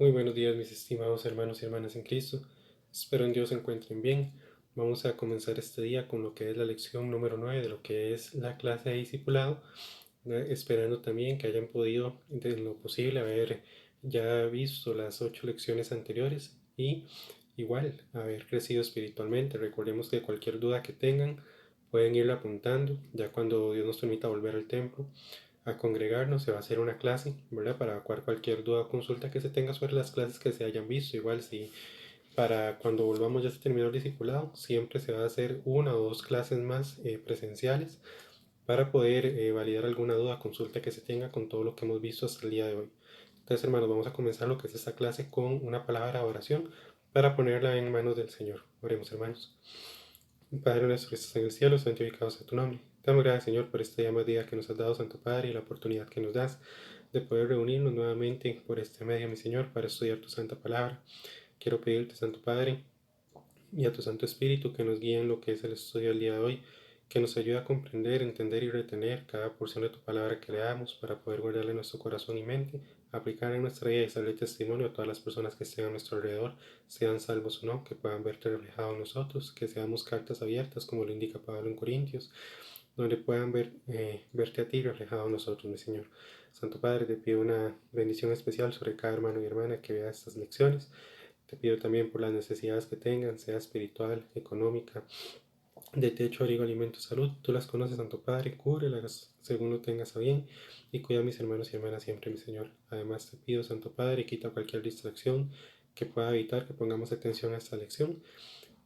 Muy buenos días, mis estimados hermanos y hermanas en Cristo. Espero en Dios se encuentren bien. Vamos a comenzar este día con lo que es la lección número 9 de lo que es la clase de discipulado, esperando también que hayan podido, de lo posible, haber ya visto las 8 lecciones anteriores y igual haber crecido espiritualmente. Recordemos que cualquier duda que tengan pueden irla apuntando ya cuando Dios nos permita volver al templo a congregarnos. Se va a hacer una clase, ¿verdad? Para evacuar cualquier duda o consulta que se tenga sobre las clases que se hayan visto. Igual si para cuando volvamos ya se terminó el discipulado, siempre se va a hacer una o dos clases más presenciales para poder validar alguna duda o consulta que se tenga con todo lo que hemos visto hasta el día de hoy. Entonces, hermanos, vamos a comenzar lo que es esta clase con una palabra de oración para ponerla en manos del Señor. Oremos, hermanos. Padre nuestro que estás en el cielo, santificado sea tu nombre. Te damos gracias, Señor, por este día más día que nos has dado, Santo Padre, y la oportunidad que nos das de poder reunirnos nuevamente por este medio, mi Señor, para estudiar tu santa palabra. Quiero pedirte, Santo Padre, y a tu Santo Espíritu que nos guíe en lo que es el estudio del día de hoy, que nos ayude a comprender, entender y retener cada porción de tu palabra que leamos para poder guardarla en nuestro corazón y mente, aplicar en nuestra vida y darle testimonio a todas las personas que estén a nuestro alrededor, sean salvos o no, que puedan verte reflejado en nosotros, que seamos cartas abiertas como lo indica Pablo en Corintios, donde puedan verte a ti reflejado en nosotros, mi Señor. Santo Padre, te pido una bendición especial sobre cada hermano y hermana que vea estas lecciones. Te pido también por las necesidades que tengan, sea espiritual, económica, de techo, abrigo, alimento, salud. Tú las conoces, Santo Padre, cúbrelas según lo tengas a bien y cuida a mis hermanos y hermanas siempre, mi Señor. Además te pido, Santo Padre, quita cualquier distracción que pueda evitar que pongamos atención a esta lección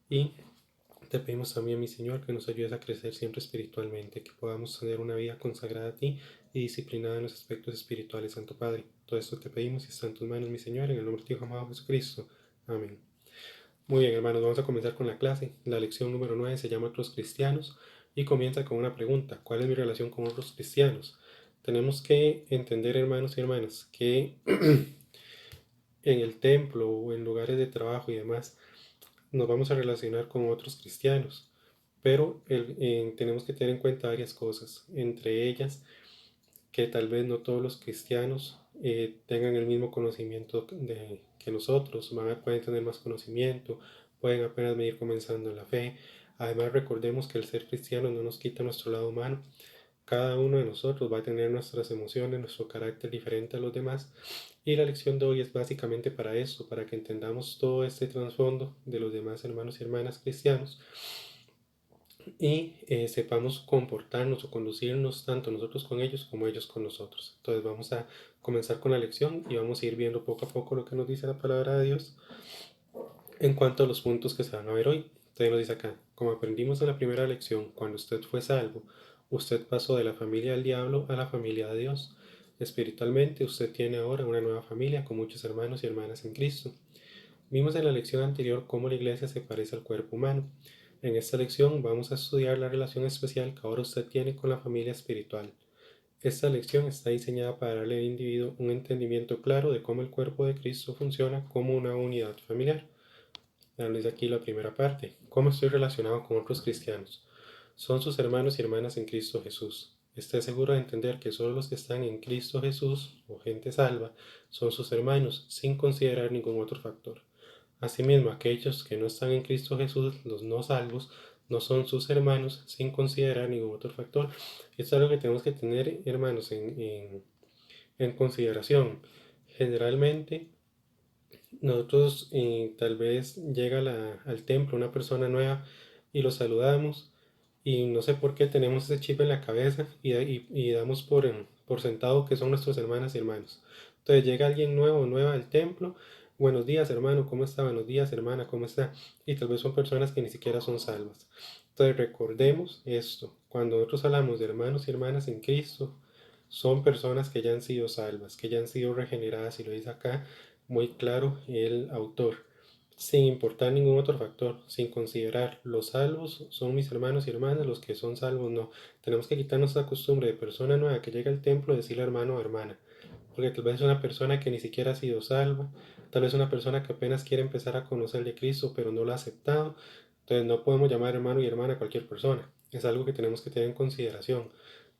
y te pedimos también, mi Señor, que nos ayudes a crecer siempre espiritualmente, que podamos tener una vida consagrada a ti y disciplinada en los aspectos espirituales, Santo Padre. Todo esto te pedimos y está en tus manos, mi Señor, en el nombre de tu Hijo amado Jesucristo. Amén. Muy bien, hermanos, vamos a comenzar con la clase. La lección número 9 se llama Otros Cristianos y comienza con una pregunta. ¿Cuál es mi relación con otros cristianos? Tenemos que entender, hermanos y hermanas, que en el templo o en lugares de trabajo y demás, nos vamos a relacionar con otros cristianos, pero tenemos que tener en cuenta varias cosas, entre ellas que tal vez no todos los cristianos tengan el mismo conocimiento que nosotros, pueden tener más conocimiento, pueden apenas venir comenzando en la fe. Además, recordemos que el ser cristiano no nos quita nuestro lado humano. Cada uno de nosotros va a tener nuestras emociones, nuestro carácter diferente a los demás. Y la lección de hoy es básicamente para eso, para que entendamos todo este trasfondo de los demás hermanos y hermanas cristianos y sepamos comportarnos o conducirnos tanto nosotros con ellos como ellos con nosotros. Entonces vamos a comenzar con la lección y vamos a ir viendo poco a poco lo que nos dice la palabra de Dios en cuanto a los puntos que se van a ver hoy. Entonces nos dice acá, como aprendimos en la primera lección, cuando usted fue salvo, usted pasó de la familia del diablo a la familia de Dios. Espiritualmente usted tiene ahora una nueva familia con muchos hermanos y hermanas en Cristo. Vimos en la lección anterior cómo la iglesia se parece al cuerpo humano. En esta lección vamos a estudiar la relación especial que ahora usted tiene con la familia espiritual. Esta lección está diseñada para darle al individuo un entendimiento claro de cómo el cuerpo de Cristo funciona como una unidad familiar. Veamos aquí la primera parte. ¿Cómo estoy relacionado con otros cristianos? Son sus hermanos y hermanas en Cristo Jesús. Esté seguro de entender que solo los que están en Cristo Jesús, o gente salva, son sus hermanos, sin considerar ningún otro factor. Asimismo, aquellos que no están en Cristo Jesús, los no salvos, no son sus hermanos sin considerar ningún otro factor. Esto es algo que tenemos que tener, hermanos, en consideración. Generalmente, nosotros tal vez llega al templo una persona nueva y lo saludamos y no sé por qué tenemos ese chip en la cabeza y damos por sentado que son nuestros hermanas y hermanos. Entonces llega alguien nuevo o nueva al templo, buenos días hermano, ¿cómo está? Buenos días hermana, ¿cómo está? Y tal vez son personas que ni siquiera son salvas. Entonces recordemos esto, cuando nosotros hablamos de hermanos y hermanas en Cristo, son personas que ya han sido salvas, que ya han sido regeneradas, y lo dice acá muy claro el autor, sin importar ningún otro factor, sin considerar los salvos son mis hermanos y hermanas, los que son salvos no. Tenemos que quitarnos esa costumbre de persona nueva que llega al templo decirle hermano o hermana, porque tal vez es una persona que ni siquiera ha sido salva, tal vez es una persona que apenas quiere empezar a conocer de Cristo pero no lo ha aceptado. Entonces no podemos llamar hermano y hermana a cualquier persona, es algo que tenemos que tener en consideración.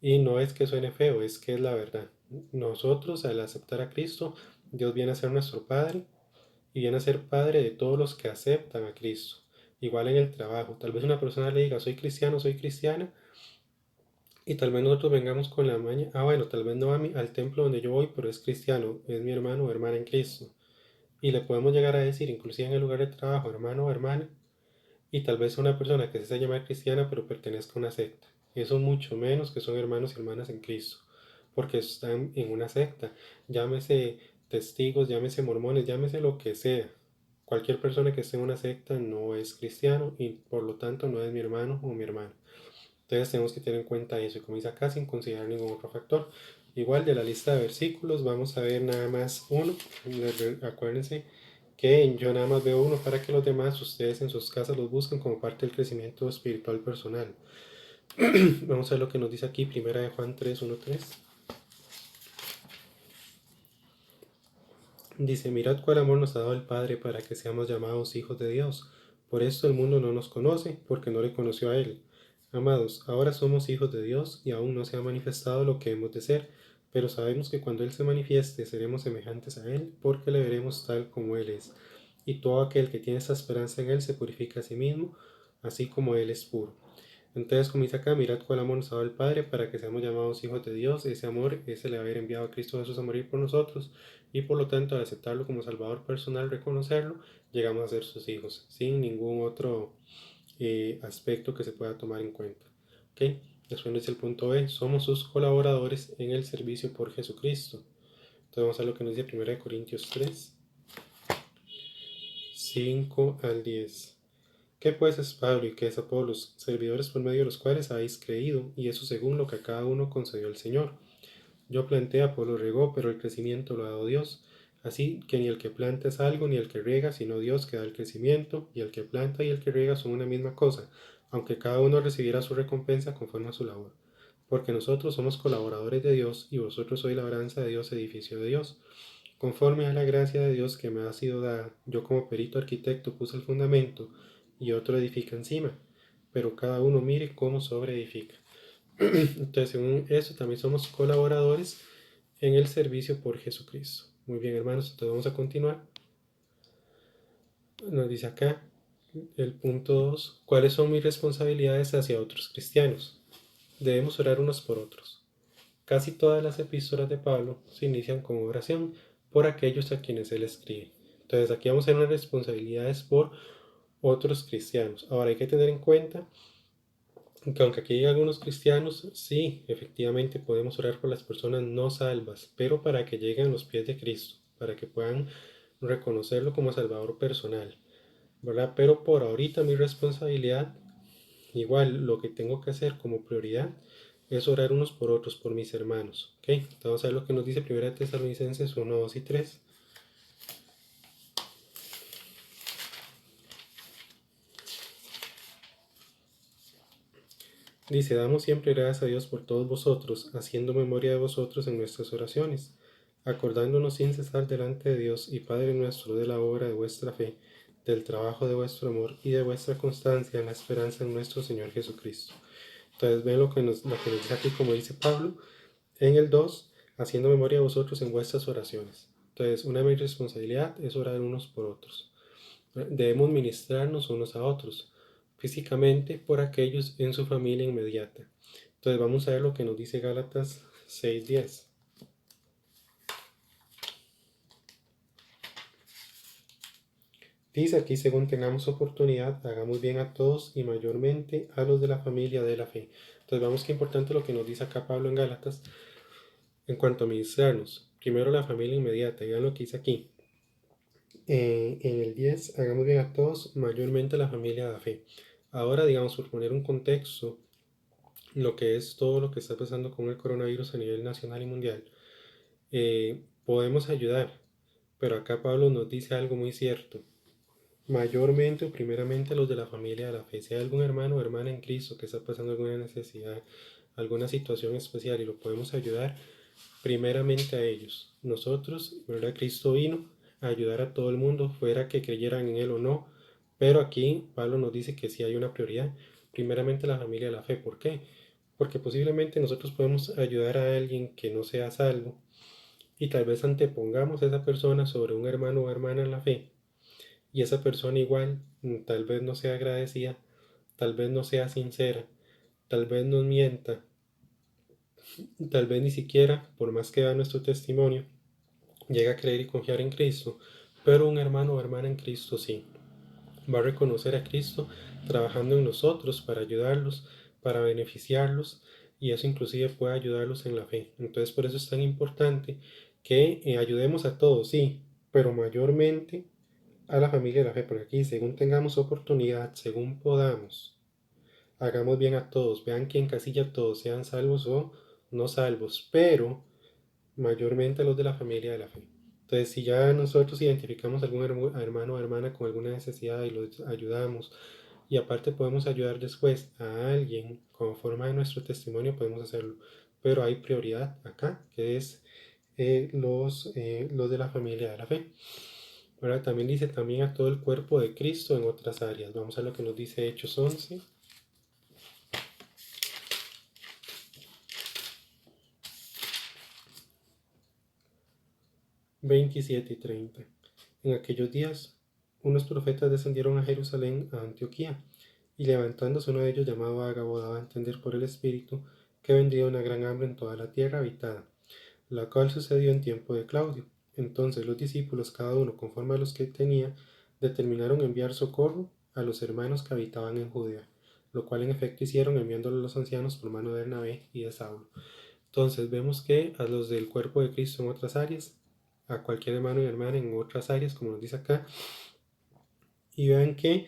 Y no es que suene feo, es que es la verdad. Nosotros al aceptar a Cristo Dios viene a ser nuestro Padre y viene a ser Padre de todos los que aceptan a Cristo. Igual en el trabajo, tal vez una persona le diga, soy cristiano, soy cristiana, y tal vez nosotros vengamos con la maña, bueno, tal vez no va al templo donde yo voy, pero es cristiano, es mi hermano o hermana en Cristo. Y le podemos llegar a decir, inclusive en el lugar de trabajo, hermano o hermana, y tal vez una persona que se hace llamar cristiana pero pertenezca a una secta. Eso mucho menos que son hermanos y hermanas en Cristo, porque están en una secta. Llámese testigos, llámese mormones, llámese lo que sea. Cualquier persona que esté en una secta no es cristiano y por lo tanto no es mi hermano o mi hermana. Entonces tenemos que tener en cuenta eso y como dice acá sin considerar ningún otro factor. Igual de la lista de versículos vamos a ver nada más uno. Acuérdense que yo nada más veo uno para que los demás ustedes en sus casas los busquen como parte del crecimiento espiritual personal. Vamos a ver lo que nos dice aquí, primera de Juan 3, 1, 3. Dice, mirad cuál amor nos ha dado el Padre para que seamos llamados hijos de Dios. Por esto el mundo no nos conoce, porque no le conoció a Él. Amados, ahora somos hijos de Dios y aún no se ha manifestado lo que hemos de ser, pero sabemos que cuando Él se manifieste seremos semejantes a Él, porque le veremos tal como Él es. Y todo aquel que tiene esta esperanza en Él se purifica a sí mismo, así como Él es puro. Entonces, como dice acá, mirad cuál amor nos ha dado el Padre para que seamos llamados hijos de Dios. Ese amor es el haber enviado a Cristo Jesús a morir por nosotros y por lo tanto al aceptarlo como Salvador personal, reconocerlo, llegamos a ser sus hijos, sin ningún otro aspecto que se pueda tomar en cuenta. ¿Okay? Después dice el punto B, somos sus colaboradores en el servicio por Jesucristo. Entonces vamos a ver lo que nos dice 1 Corintios 3, 5 al 10. ¿Qué pues es Pablo y qué es Apolos? Servidores por medio de los cuales habéis creído, y eso según lo que a cada uno concedió el Señor. Yo planté, Apolo regó, pero el crecimiento lo ha dado Dios. Así que ni el que planta es algo, ni el que riega, sino Dios que da el crecimiento, y el que planta y el que riega son una misma cosa, aunque cada uno recibirá su recompensa conforme a su labor. Porque nosotros somos colaboradores de Dios, y vosotros sois labranza de Dios, edificio de Dios. Conforme a la gracia de Dios que me ha sido dada, yo como perito arquitecto puse el fundamento, y otro edifica encima, pero cada uno mire cómo sobre edifica. Entonces, según eso, también somos colaboradores en el servicio por Jesucristo. Muy bien, hermanos, entonces vamos a continuar. Nos dice acá el punto 2. ¿Cuáles son mis responsabilidades hacia otros cristianos? Debemos orar unos por otros. Casi todas las epístolas de Pablo se inician con oración por aquellos a quienes él escribe. Entonces, aquí vamos a tener responsabilidades por otros cristianos. Ahora hay que tener en cuenta que aunque aquí hay algunos cristianos, sí, efectivamente podemos orar por las personas no salvas, pero para que lleguen a los pies de Cristo, para que puedan reconocerlo como Salvador personal, ¿verdad? Pero por ahorita mi responsabilidad, igual lo que tengo que hacer como prioridad, es orar unos por otros, por mis hermanos, ¿ok? Entonces vamos a ver lo que nos dice 1 Tesalonicenses 1, 2 y 3. Dice, damos siempre gracias a Dios por todos vosotros, haciendo memoria de vosotros en nuestras oraciones, acordándonos sin cesar delante de Dios y Padre nuestro de la obra de vuestra fe, del trabajo de vuestro amor y de vuestra constancia en la esperanza en nuestro Señor Jesucristo. Entonces ven lo que nos dice aquí, como dice Pablo, en el 2, haciendo memoria de vosotros en vuestras oraciones. Entonces, una de mis responsabilidades es orar unos por otros. Debemos ministrarnos unos a otros, físicamente por aquellos en su familia inmediata. Entonces vamos a ver lo que nos dice Gálatas 6:10. Dice aquí, según tengamos oportunidad, hagamos bien a todos y mayormente a los de la familia de la fe. Entonces vamos que importante lo que nos dice acá Pablo en Gálatas en cuanto a ministrarnos. Primero la familia inmediata, vean lo que dice aquí. En el 10, hagamos bien a todos, mayormente a la familia de la fe. Ahora, digamos, por poner un contexto, lo que es todo lo que está pasando con el coronavirus a nivel nacional y mundial, podemos ayudar, pero acá Pablo nos dice algo muy cierto. Mayormente o primeramente a los de la familia de la fe. Si hay algún hermano o hermana en Cristo que está pasando alguna necesidad, alguna situación especial y lo podemos ayudar, primeramente a ellos. Nosotros, ¿verdad? Cristo vino a ayudar a todo el mundo, fuera que creyeran en Él o no, pero aquí Pablo nos dice que sí hay una prioridad, primeramente la familia de la fe. ¿Por qué? Porque posiblemente nosotros podemos ayudar a alguien que no sea salvo y tal vez antepongamos a esa persona sobre un hermano o hermana en la fe, y esa persona igual tal vez no sea agradecida, tal vez no sea sincera, tal vez nos mienta, tal vez ni siquiera, por más que da nuestro testimonio, llega a creer y confiar en Cristo, pero un hermano o hermana en Cristo sí. Va a reconocer a Cristo trabajando en nosotros para ayudarlos, para beneficiarlos, y eso inclusive puede ayudarlos en la fe. Entonces por eso es tan importante que ayudemos a todos, sí, pero mayormente a la familia de la fe, porque aquí según tengamos oportunidad, según podamos, hagamos bien a todos, vean que en casilla todos sean salvos o no salvos, pero mayormente a los de la familia de la fe. Entonces, si ya nosotros identificamos algún hermano o hermana con alguna necesidad y los ayudamos, y aparte podemos ayudar después a alguien como forma de nuestro testimonio, podemos hacerlo. Pero hay prioridad acá, que es los de la familia de la fe. Ahora también dice también a todo el cuerpo de Cristo en otras áreas. Vamos a lo que nos dice Hechos 11, 27 y 30. En aquellos días, unos profetas descendieron a Jerusalén, a Antioquía, y levantándose uno de ellos llamado Ágabo daba a entender por el Espíritu que vendría una gran hambre en toda la tierra habitada, la cual sucedió en tiempo de Claudio. Entonces los discípulos, cada uno conforme a los que tenía, determinaron enviar socorro a los hermanos que habitaban en Judea, lo cual en efecto hicieron enviándolo a los ancianos por mano de Bernabé y de Saulo. Entonces vemos que a los del cuerpo de Cristo en otras áreas, a cualquier hermano y hermana en otras áreas, como nos dice acá, y vean que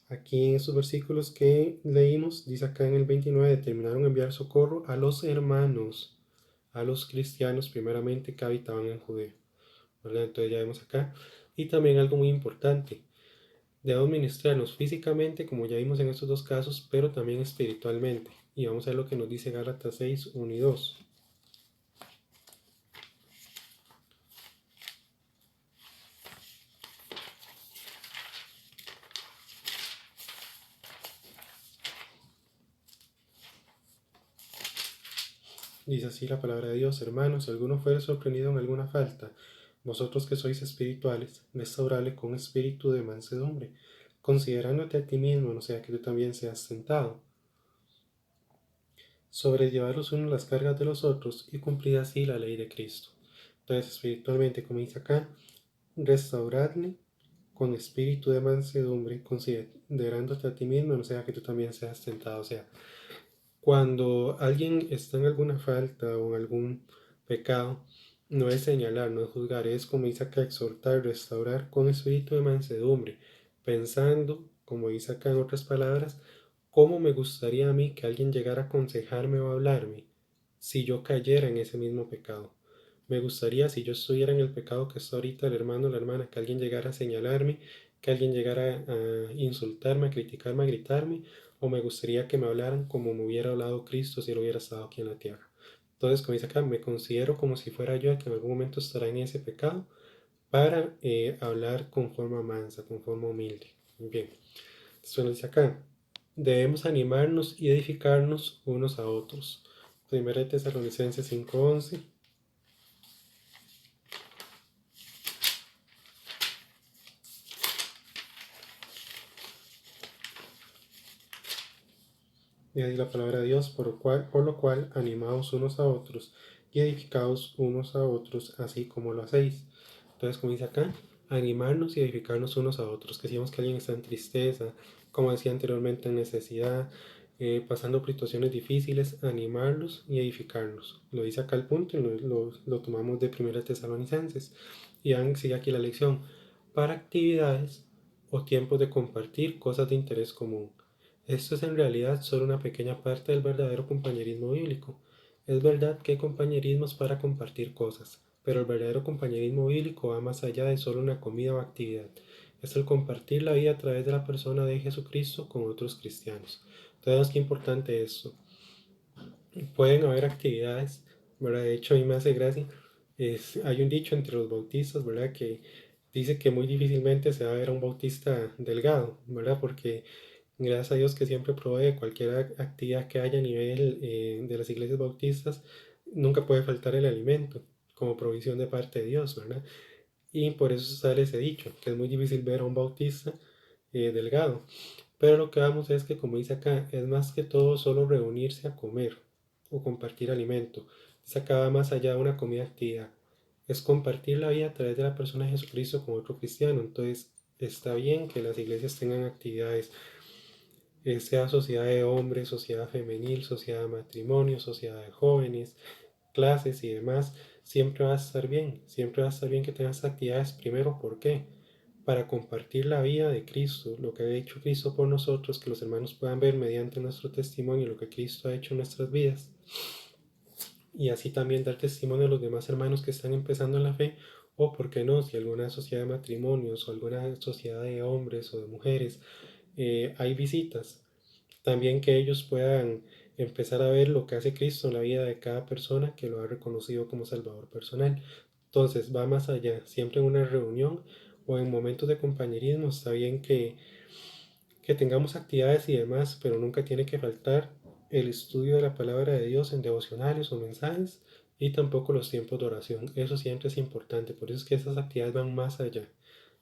aquí en estos versículos que leímos, dice acá en el 29, determinaron enviar socorro a los hermanos, a los cristianos primeramente que habitaban en Judea, ¿verdad? Entonces ya vemos acá. Y también algo muy importante, debemos ministrarnos físicamente, como ya vimos en estos dos casos, pero también espiritualmente. Y vamos a ver lo que nos dice Gálatas 6, 1 y 2. Dice así la palabra de Dios: hermanos, si alguno fuere sorprendido en alguna falta, vosotros que sois espirituales, restaurale con espíritu de mansedumbre, considerándote a ti mismo, no sea que tú también seas tentado. Sobrellevar los unos las cargas de los otros y cumplir así la ley de Cristo. Entonces, espiritualmente, como dice acá, restauradle con espíritu de mansedumbre, considerándote a ti mismo, no sea que tú también seas tentado. O sea, cuando alguien está en alguna falta o en algún pecado, no es señalar, no es juzgar, es como dice acá, exhortar, restaurar con espíritu de mansedumbre, pensando, como dice acá en otras palabras, cómo me gustaría a mí que alguien llegara a aconsejarme o a hablarme si yo cayera en ese mismo pecado. Me gustaría, si yo estuviera en el pecado que está ahorita el hermano o la hermana, que alguien llegara a señalarme, que alguien llegara a insultarme, a criticarme, a gritarme, o me gustaría que me hablaran como me hubiera hablado Cristo si él hubiera estado aquí en la tierra. Entonces, como dice acá, me considero como si fuera yo el que en algún momento estará en ese pecado para hablar con forma mansa, con forma humilde. Bien, entonces dice acá, debemos animarnos y edificarnos unos a otros. Primera de Tesalonicenses 5:11. Y ahí la palabra de Dios, por lo cual animaos unos a otros y edificaos unos a otros, así como lo hacéis. Entonces, como dice acá, animarnos y edificarnos unos a otros. Que si vemos que alguien está en tristeza, como decía anteriormente, en necesidad, pasando por situaciones difíciles, animarlos y edificarnos. Lo dice acá el punto y lo tomamos de Primera Tesalonicenses. Y sigue aquí la lección. Para actividades o tiempos de compartir cosas de interés común. Esto es en realidad solo una pequeña parte del verdadero compañerismo bíblico. Es verdad que hay compañerismos para compartir cosas, pero el verdadero compañerismo bíblico va más allá de solo una comida o actividad. Es el compartir la vida a través de la persona de Jesucristo con otros cristianos. Entonces, qué importante es esto. Pueden haber actividades, ¿verdad? De hecho, a mí me hace gracia. Hay un dicho entre los bautistas, ¿verdad? Que dice que muy difícilmente se va a ver a un bautista delgado, ¿verdad? Porque gracias a Dios que siempre provee cualquier actividad que haya a nivel de las iglesias bautistas, nunca puede faltar el alimento. como provisión de parte de Dios, ¿verdad? Y por eso sale ese dicho, que es muy difícil ver a un bautista delgado. Pero lo que vamos es que, como dice acá, es más que todo solo reunirse a comer o compartir alimento. Dice acá va más allá de una comida actividad. Es compartir la vida a través de la persona de Jesucristo con otro cristiano. Entonces, está bien que las iglesias tengan actividades, sea sociedad de hombres, sociedad femenil, sociedad de matrimonio, sociedad de jóvenes, clases y demás. Siempre va a estar bien. Siempre va a estar bien que tengas actividades. Primero, ¿por qué? Para compartir la vida de Cristo, lo que ha hecho Cristo por nosotros, que los hermanos puedan ver mediante nuestro testimonio lo que Cristo ha hecho en nuestras vidas, y así también dar testimonio a los demás hermanos que están empezando en la fe, o por qué no, si alguna sociedad de matrimonios o alguna sociedad de hombres o de mujeres hay visitas, también que ellos puedan empezar a ver lo que hace Cristo en la vida de cada persona que lo ha reconocido como Salvador personal. Entonces va más allá, siempre en una reunión o en momentos de compañerismo está bien que tengamos actividades y demás, pero nunca tiene que faltar el estudio de la palabra de Dios en devocionales o mensajes, y tampoco los tiempos de oración. Eso siempre es importante, por eso es que esas actividades van más allá,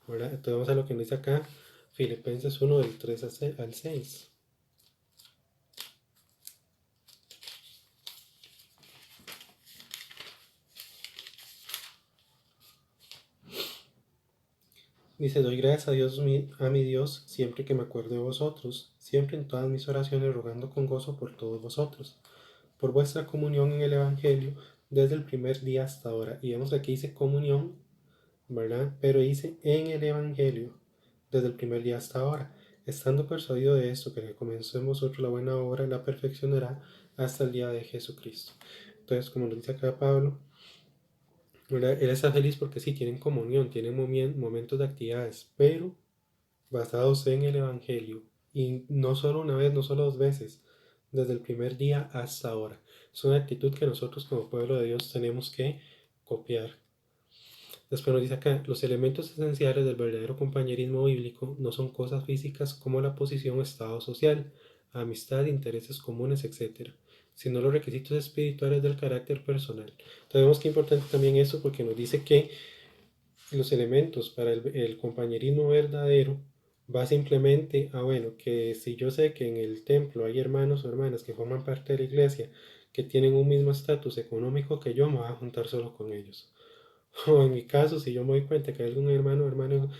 ¿verdad? Entonces vamos a lo que nos dice acá Filipenses 1 del 3 al 6. Dice, doy gracias a Dios, a mi Dios, siempre que me acuerdo de vosotros, siempre en todas mis oraciones rogando con gozo por todos vosotros, por vuestra comunión en el Evangelio, desde el primer día hasta ahora. Y vemos que aquí dice comunión, ¿verdad? Pero dice en el Evangelio, desde el primer día hasta ahora, estando persuadido de esto, que el que comenzó en vosotros la buena obra, la perfeccionará hasta el día de Jesucristo. Entonces, como lo dice acá Pablo, ¿verdad? Él está feliz porque sí, tienen comunión, tienen momentos de actividades, pero basados en el Evangelio. Y no solo una vez, no solo dos veces, desde el primer día hasta ahora. Es una actitud que nosotros como pueblo de Dios tenemos que copiar. Después nos dice acá, los elementos esenciales del verdadero compañerismo bíblico no son cosas físicas como la posición o estado social, amistad, intereses comunes, etc., sino los requisitos espirituales del carácter personal. Entonces vemos que es importante también eso porque nos dice que los elementos para el compañerismo verdadero va simplemente a, bueno, que si yo sé que en el templo hay hermanos o hermanas que forman parte de la iglesia que tienen un mismo estatus económico que yo, me voy a juntar solo con ellos. O en mi caso, si yo me doy cuenta que hay algún hermano o hermano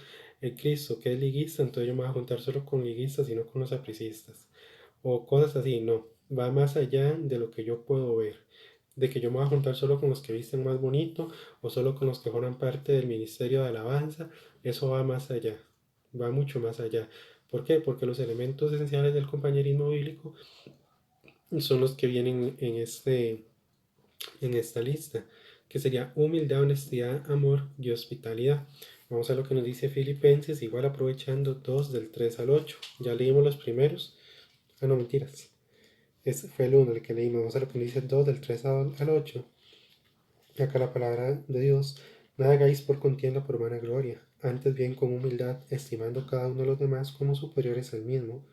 en Cristo que es liguista, entonces yo me voy a juntar solo con liguistas y no con los apricistas. O cosas así, no. Va más allá de lo que yo puedo ver. De que yo me voy a juntar solo con los que visten más bonito o solo con los que forman parte del ministerio de alabanza. Eso va más allá. Va mucho más allá. ¿Por qué? Porque los elementos esenciales del compañerismo bíblico son los que vienen en esta lista, que sería humildad, honestidad, amor y hospitalidad. Vamos a lo que nos dice Filipenses, igual aprovechando 2 del 3 al 8. Ya leímos los primeros. Ah, no, mentiras. Ese fue el 1 el que leímos. Vamos a lo que nos dice 2 del 3 al 8. Acá la palabra de Dios. Nada hagáis por contienda por vanagloria, antes bien con humildad, estimando cada uno de los demás como superiores al mismo,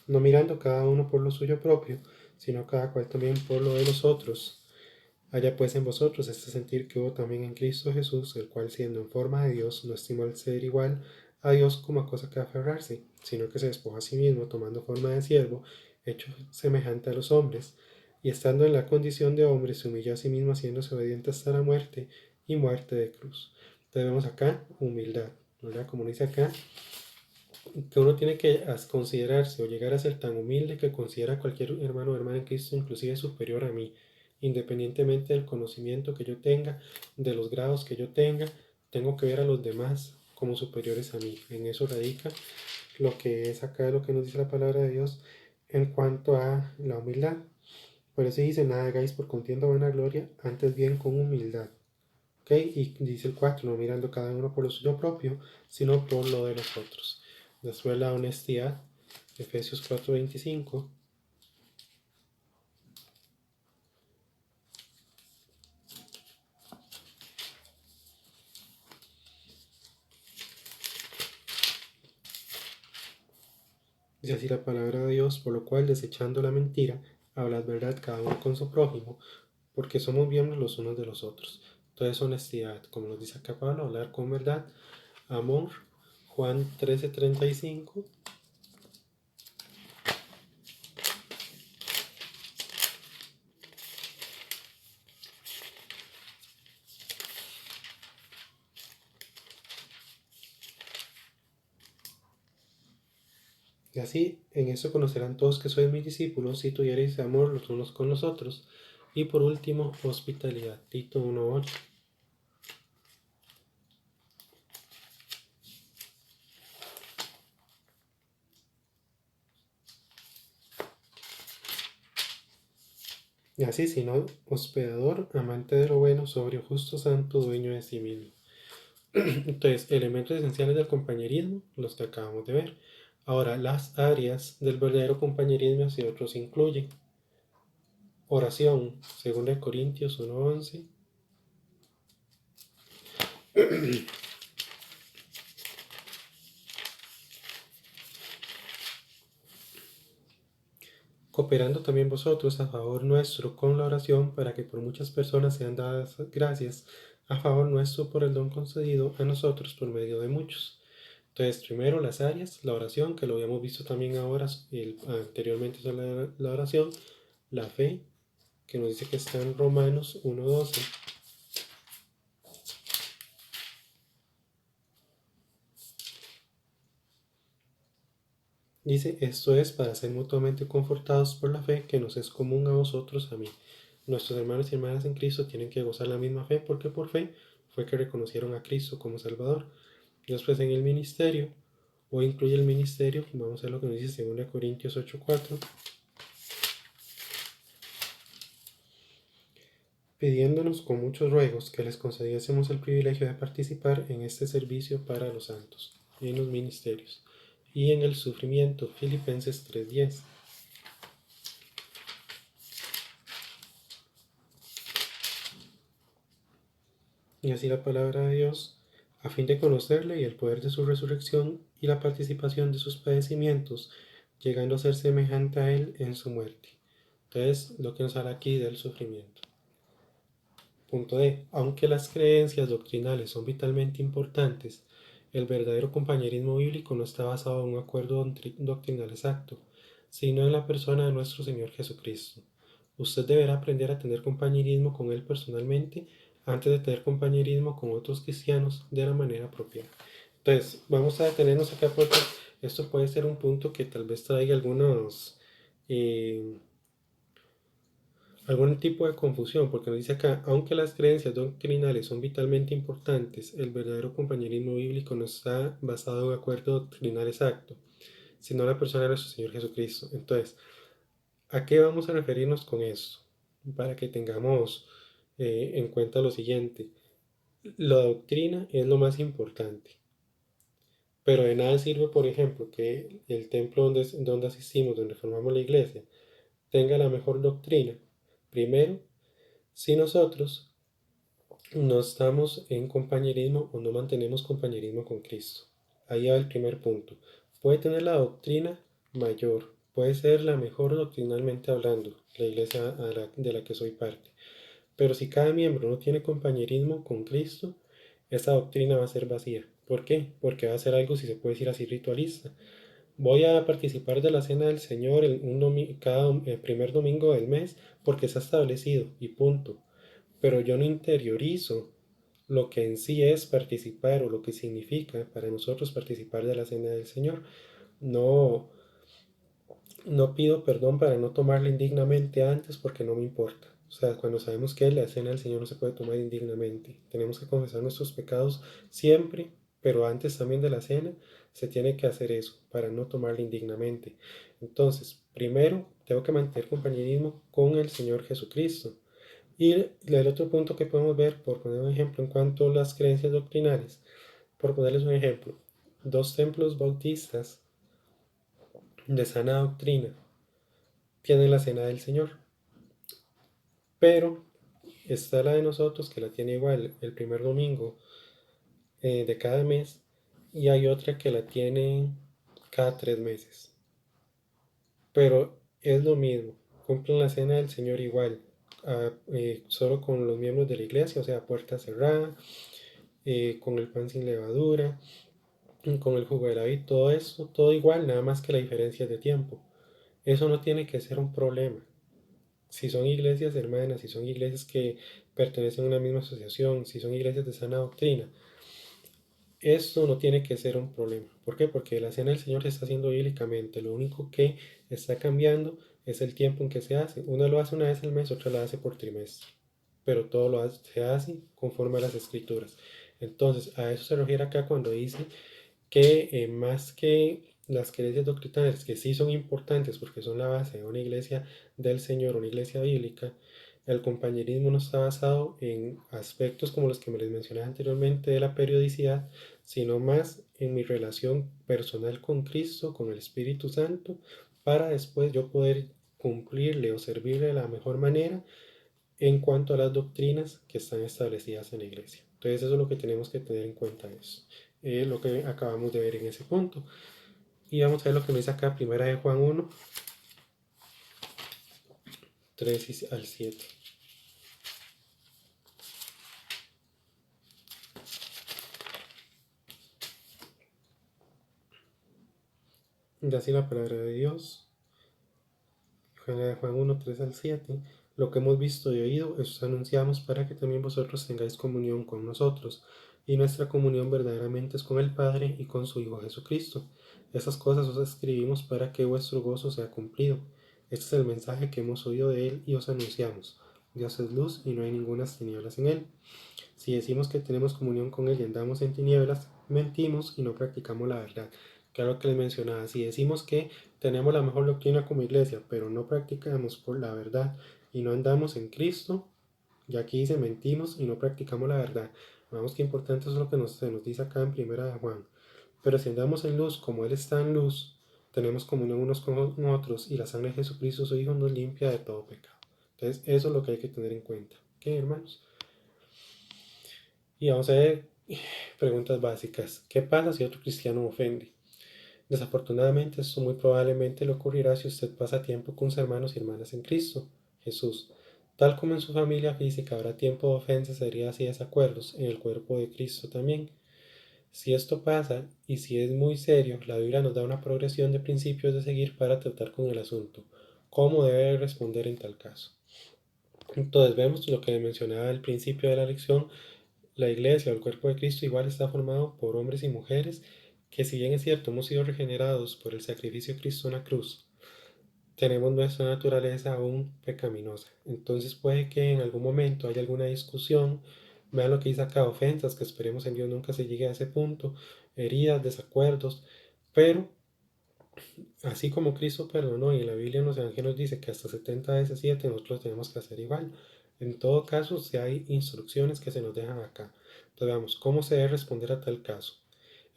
no mirando cada uno por lo suyo propio, sino cada cual también por lo de los otros. Haya pues en vosotros este sentir que hubo también en Cristo Jesús, el cual siendo en forma de Dios no estimó el ser igual a Dios como a cosa que aferrarse, sino que se despojó a sí mismo tomando forma de siervo, hecho semejante a los hombres, y estando en la condición de hombre se humilló a sí mismo haciéndose obediente hasta la muerte y muerte de cruz. Entonces vemos acá humildad, ¿verdad? Como dice acá, que uno tiene que considerarse o llegar a ser tan humilde que considera a cualquier hermano o hermana en Cristo inclusive superior a mí, independientemente del conocimiento que yo tenga, de los grados que yo tenga, tengo que ver a los demás como superiores a mí. En eso radica lo que es acá lo que nos dice la palabra de Dios en cuanto a la humildad. Por eso dice, nada hagáis por contienda o vanagloria, antes bien con humildad. ¿Ok? Y dice el 4, no mirando cada uno por lo suyo propio, sino por lo de los otros. Después la honestidad, Efesios 4:25. Dice así la palabra de Dios, por lo cual desechando la mentira, hablad verdad cada uno con su prójimo, porque somos miembros los unos de los otros. Entonces, honestidad, como nos dice acá Pablo, hablar con verdad, amor, Juan 13:35. Y así, en eso conocerán todos que sois mis discípulos, si tuviereis amor los unos con los otros. Y por último, hospitalidad, Tito 1:8. Y así, sino hospedador, amante de lo bueno, sobrio, justo, santo, dueño de sí mismo. Entonces, elementos esenciales del compañerismo, los que acabamos de ver. Ahora, las áreas del verdadero compañerismo, si otros incluyen oración, 2 Corintios 1:11. Cooperando también vosotros a favor nuestro con la oración, para que por muchas personas sean dadas gracias a favor nuestro por el don concedido a nosotros por medio de muchos. Entonces, primero las áreas, la oración, que lo habíamos visto también ahora, anteriormente sobre la oración, la fe, que nos dice que está en Romanos 1:12. Dice, esto es para ser mutuamente confortados por la fe que nos es común a vosotros, a mí. Nuestros hermanos y hermanas en Cristo tienen que gozar la misma fe, porque por fe fue que reconocieron a Cristo como Salvador. Después en el ministerio, o incluye el ministerio, vamos a ver lo que nos dice 2 Corintios 8:4, pidiéndonos con muchos ruegos que les concediésemos el privilegio de participar en este servicio para los santos, en los ministerios, y en el sufrimiento, Filipenses 3:10. Y así la palabra de Dios, a fin de conocerle y el poder de su resurrección y la participación de sus padecimientos, llegando a ser semejante a él en su muerte. Entonces, lo que nos habla aquí del sufrimiento. Punto D. Aunque las creencias doctrinales son vitalmente importantes, el verdadero compañerismo bíblico no está basado en un acuerdo doctrinal exacto, sino en la persona de nuestro Señor Jesucristo. Usted deberá aprender a tener compañerismo con Él personalmente antes de tener compañerismo con otros cristianos de la manera propia. Entonces, vamos a detenernos acá porque esto puede ser un punto que tal vez traiga algún tipo de confusión, porque nos dice acá, aunque las creencias doctrinales son vitalmente importantes, el verdadero compañerismo bíblico no está basado en un acuerdo doctrinal exacto, sino en la persona de nuestro Señor Jesucristo. Entonces, ¿a qué vamos a referirnos con esto? Para que tengamos en cuenta lo siguiente. La doctrina es lo más importante, pero de nada sirve, por ejemplo, que el templo donde asistimos, donde formamos la iglesia, tenga la mejor doctrina. Primero, si nosotros no estamos en compañerismo o no mantenemos compañerismo con Cristo. Ahí va el primer punto. Puede tener la doctrina mayor, puede ser la mejor doctrinalmente hablando, la iglesia de la que soy parte. Pero si cada miembro no tiene compañerismo con Cristo, esa doctrina va a ser vacía. ¿Por qué? Porque va a ser algo, si se puede decir así, ritualista. Voy a participar de la cena del Señor cada primer domingo del mes porque está establecido y punto. Pero yo no interiorizo lo que en sí es participar o lo que significa para nosotros participar de la cena del Señor. No, no pido perdón para no tomarla indignamente antes porque no me importa. O sea, cuando sabemos que la cena del Señor no se puede tomar indignamente, tenemos que confesar nuestros pecados siempre, pero antes también de la cena se tiene que hacer eso para no tomarla indignamente. Entonces, primero tengo que mantener compañerismo con el Señor Jesucristo. Y el otro punto que podemos ver, por poner un ejemplo, en cuanto a las creencias doctrinales, por ponerles un ejemplo, dos templos bautistas de sana doctrina tienen la cena del Señor, pero está la de nosotros que la tiene igual el primer domingo de cada mes y hay otra que la tiene cada 3 meses, pero es lo mismo, cumplen la cena del Señor igual, solo con los miembros de la iglesia, o sea, puerta cerrada, con el pan sin levadura, con el jugo de la vid, todo eso, todo igual, nada más que la diferencia es de tiempo. Eso no tiene que ser un problema. Si son iglesias hermanas, si son iglesias que pertenecen a una misma asociación, si son iglesias de sana doctrina, esto no tiene que ser un problema. ¿Por qué? Porque la cena del Señor se está haciendo bíblicamente. Lo único que está cambiando es el tiempo en que se hace. Una lo hace una vez al mes, otra lo hace por trimestre. Pero todo se hace conforme a las escrituras. Entonces, a eso se refiere acá cuando dice que más que las creencias doctrinales, que sí son importantes porque son la base de una iglesia del Señor, una iglesia bíblica, el compañerismo no está basado en aspectos como los que me les mencioné anteriormente de la periodicidad, sino más en mi relación personal con Cristo, con el Espíritu Santo, para después yo poder cumplirle o servirle de la mejor manera en cuanto a las doctrinas que están establecidas en la iglesia. Entonces eso es lo que tenemos que tener en cuenta, es lo que acabamos de ver en ese punto. Y vamos a ver lo que nos dice acá, primera de Juan 1, 3 al 7. Y así la palabra de Dios, primera de Juan 1, 3 al 7. Lo que hemos visto y oído, eso anunciamos para que también vosotros tengáis comunión con nosotros. Y nuestra comunión verdaderamente es con el Padre y con su Hijo Jesucristo. Esas cosas os escribimos para que vuestro gozo sea cumplido. Este es el mensaje que hemos oído de Él y os anunciamos. Dios es luz y no hay ninguna tinieblas en Él. Si decimos que tenemos comunión con Él y andamos en tinieblas, mentimos y no practicamos la verdad. Claro que les mencionaba, si decimos que tenemos la mejor doctrina como iglesia, pero no practicamos por la verdad y no andamos en Cristo, y aquí dice mentimos y no practicamos la verdad. Vamos que importante es lo que se nos dice acá en primera de Juan. Pero si andamos en luz como Él está en luz, tenemos comunión unos con otros y la sangre de Jesucristo su Hijo nos limpia de todo pecado. Entonces eso es lo que hay que tener en cuenta. ¿Ok, hermanos? Y vamos a ver preguntas básicas. ¿Qué pasa si otro cristiano ofende? Desafortunadamente, esto muy probablemente le ocurrirá si usted pasa tiempo con sus hermanos y hermanas en Cristo, Jesús. Tal como en su familia física habrá tiempo de ofensas, heridas y desacuerdos, en el cuerpo de Cristo también. Si esto pasa, y si es muy serio, la Biblia nos da una progresión de principios de seguir para tratar con el asunto. ¿Cómo debe responder en tal caso? Entonces vemos lo que mencionaba al principio de la lección. La iglesia o el cuerpo de Cristo igual está formado por hombres y mujeres que, si bien es cierto, hemos sido regenerados por el sacrificio de Cristo en la cruz, tenemos nuestra naturaleza aún pecaminosa. Entonces puede que en algún momento haya alguna discusión, vean lo que dice acá, ofensas, que esperemos en Dios nunca se llegue a ese punto, heridas, desacuerdos, pero así como Cristo perdonó y en la Biblia en los evangelios dice que hasta 70 veces 7 nosotros tenemos que hacer igual. En todo caso, si hay instrucciones que se nos dejan acá. Entonces veamos, ¿cómo se debe responder a tal caso?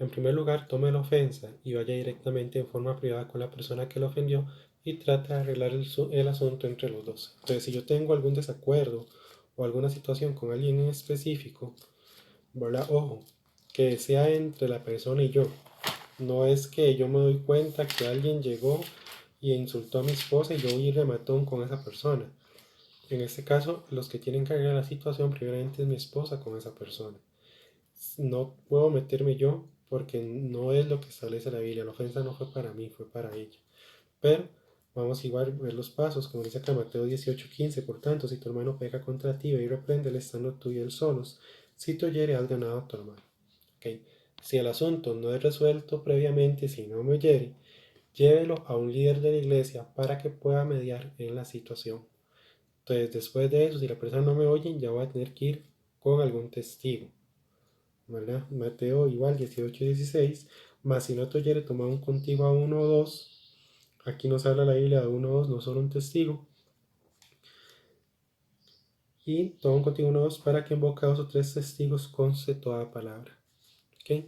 En primer lugar, tome la ofensa y vaya directamente en forma privada con la persona que lo ofendió y trate de arreglar el asunto entre los dos. Entonces, si yo tengo algún desacuerdo o alguna situación con alguien en específico, ¿verdad? Ojo, que sea entre la persona y yo. No es que yo me doy cuenta que alguien llegó y insultó a mi esposa y yo voy a ir de matón con esa persona. En este caso, los que tienen que arreglar la situación primeramente es mi esposa con esa persona. No puedo meterme yo porque no es lo que establece la Biblia. La ofensa no fue para mí, fue para ella. Pero vamos igual a ver los pasos, como dice acá Mateo 18:15. Por tanto, si tu hermano peca contra ti, ve y repréndele estando tú y él solos. Si te oyere, has ganado a tu hermano. ¿Okay? Si el asunto no es resuelto previamente, si no me oyere, llévelo a un líder de la iglesia para que pueda mediar en la situación. Entonces, después de eso, si la persona no me oye, ya voy a tener que ir con algún testigo. ¿Verdad? Mateo igual 18:16. Mas si no te oyere, toma un contigo a uno o dos. Aquí nos habla la Biblia de uno o dos, no solo un testigo. Y toma un contigo uno o dos para que en boca de dos o tres testigos conste toda palabra. ¿Ok?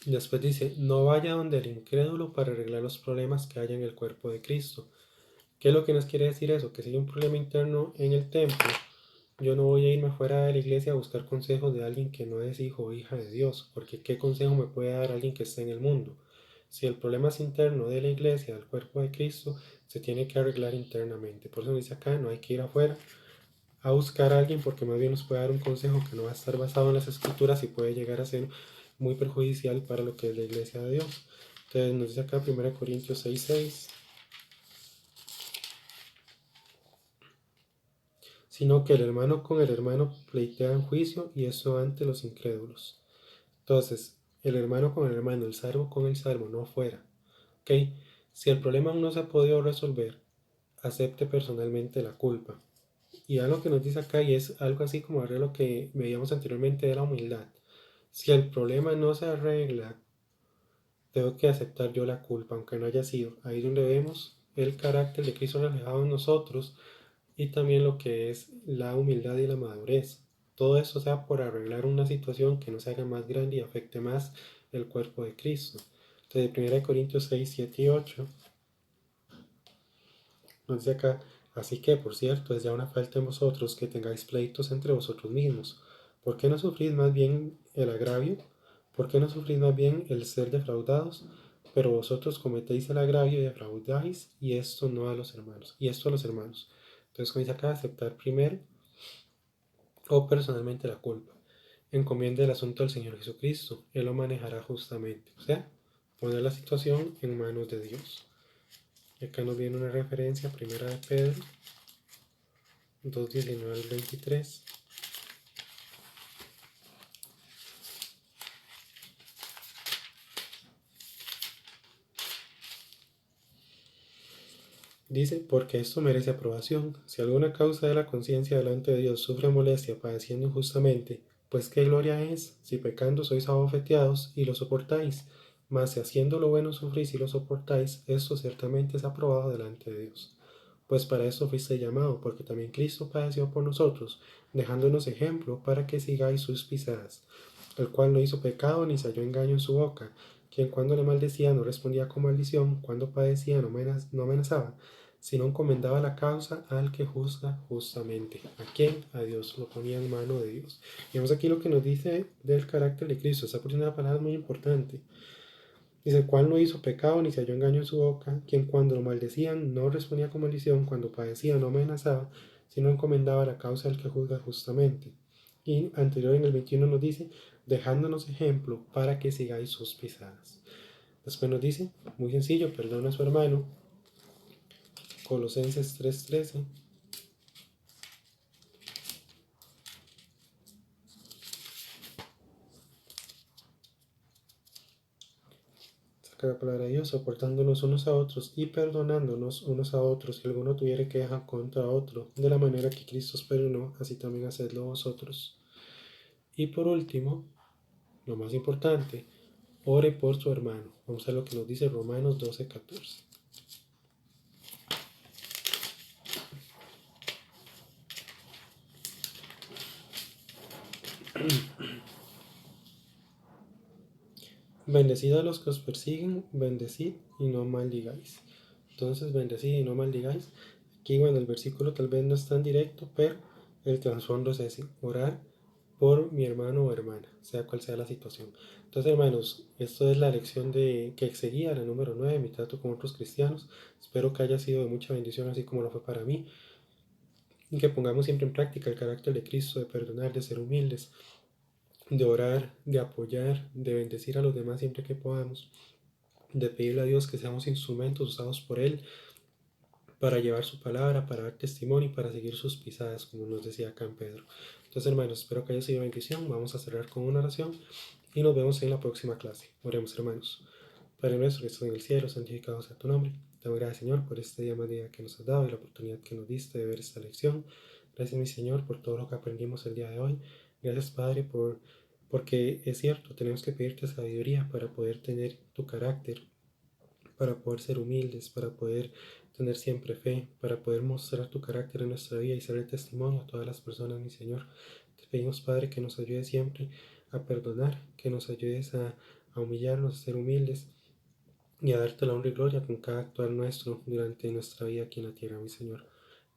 Después dice, no vaya donde el incrédulo para arreglar los problemas que haya en el cuerpo de Cristo. ¿Qué es lo que nos quiere decir eso? Que si hay un problema interno en el templo, yo no voy a irme fuera de la iglesia a buscar consejos de alguien que no es hijo o hija de Dios, porque ¿qué consejo me puede dar alguien que está en el mundo? Si el problema es interno de la iglesia, del cuerpo de Cristo, se tiene que arreglar internamente. Por eso dice acá, no hay que ir afuera a buscar a alguien, porque más bien nos puede dar un consejo que no va a estar basado en las escrituras y puede llegar a ser muy perjudicial para lo que es la iglesia de Dios. Entonces nos dice acá 1 Corintios 6:6, sino que el hermano con el hermano pleitea en juicio, y eso ante los incrédulos. Entonces, el hermano con el hermano, el salvo con el salvo, no fuera. ¿Ok? Si el problema aún no se ha podido resolver, acepte personalmente la culpa. Y algo que nos dice acá, y es algo así como lo que veíamos anteriormente de la humildad. Si el problema no se arregla, tengo que aceptar yo la culpa, aunque no haya sido. Ahí es donde vemos el carácter de Cristo reflejado en nosotros, y también lo que es la humildad y la madurez. Todo eso sea por arreglar una situación que no se haga más grande y afecte más el cuerpo de Cristo. Entonces, 1 Corintios 6, 7 y 8 nos dice acá: así que, por cierto, es ya una falta en vosotros que tengáis pleitos entre vosotros mismos. ¿Por qué no sufrís más bien el agravio? ¿Por qué no sufrís más bien el ser defraudados? Pero vosotros cometéis el agravio y defraudáis, y esto no a los hermanos. Y esto a los hermanos. Entonces comienza acá: aceptar primero o personalmente la culpa. Encomienda el asunto al Señor Jesucristo. Él lo manejará justamente. O sea, poner la situación en manos de Dios. Y acá nos viene una referencia, primera de Pedro 2:19 al 23. Dice: porque esto merece aprobación. Si alguna causa de la conciencia delante de Dios sufre molestia padeciendo injustamente, pues qué gloria es, si pecando sois abofeteados y lo soportáis. Mas si haciendo lo bueno sufrís y lo soportáis, esto ciertamente es aprobado delante de Dios. Pues para esto fuiste llamado, porque también Cristo padeció por nosotros, dejándonos ejemplo para que sigáis sus pisadas, el cual no hizo pecado ni se halló engaño en su boca, quien cuando le maldecía no respondía con maldición, cuando padecía no amenazaba, sino encomendaba la causa al que juzga justamente. ¿A quién? A Dios. Lo ponía en mano de Dios. Y vemos aquí lo que nos dice del carácter de Cristo. Esta una palabra muy importante. Dice: el cual no hizo pecado ni se halló engaño en su boca, quien cuando lo maldecían no respondía con maldición, cuando padecía no amenazaba, sino encomendaba la causa al que juzga justamente. Y anterior en el 21 nos dice: dejándonos ejemplo para que sigáis sus pisadas. Después nos dice, muy sencillo: perdona a su hermano. Colosenses 3:13. Saca la palabra de Dios: soportándonos unos a otros y perdonándonos unos a otros si alguno tuviera queja contra otro, de la manera que Cristo os perdonó, así también hacedlo vosotros. Y por último, lo más importante, ore por su hermano. Vamos a ver lo que nos dice Romanos 12:14. Bendecid a los que os persiguen, bendecid y no maldigáis. Entonces, bendecid y no maldigáis. Aquí, bueno, el versículo tal vez no es tan directo, pero el trasfondo es ese: orar por mi hermano o hermana, sea cual sea la situación. Entonces, hermanos, esto es la lección que seguía, la número 9, mi trato con otros cristianos. Espero que haya sido de mucha bendición, así como lo fue para mí, y que pongamos siempre en práctica el carácter de Cristo, de perdonar, de ser humildes, de orar, de apoyar, de bendecir a los demás siempre que podamos, de pedirle a Dios que seamos instrumentos usados por Él para llevar su palabra, para dar testimonio y para seguir sus pisadas, como nos decía acá en Pedro. Entonces, hermanos, espero que haya sido bendición. Vamos a cerrar con una oración y nos vemos en la próxima clase. Oremos, hermanos. Padre nuestro que estás en el cielo, santificado sea tu nombre. Te doy gracias, Señor, por este día más día que nos has dado y la oportunidad que nos diste de ver esta lección. Gracias, mi Señor, por todo lo que aprendimos el día de hoy. Gracias, Padre, porque es cierto, tenemos que pedirte sabiduría para poder tener tu carácter, para poder ser humildes, para poder tener siempre fe, para poder mostrar tu carácter en nuestra vida y ser el testimonio a todas las personas, mi Señor. Te pedimos, Padre, que nos ayudes siempre a perdonar, que nos ayudes a humillarnos, a ser humildes y a darte la honra y gloria con cada actuar nuestro durante nuestra vida aquí en la tierra, mi Señor.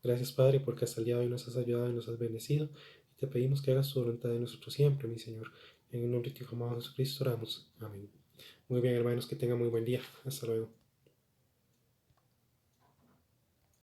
Gracias, Padre, porque hasta el día de hoy nos has ayudado y nos has bendecido. Y te pedimos que hagas tu voluntad de nosotros siempre, mi Señor. En el nombre de tu Hijo amado Jesucristo oramos. Amén. Muy bien, hermanos, que tengan muy buen día. Hasta luego.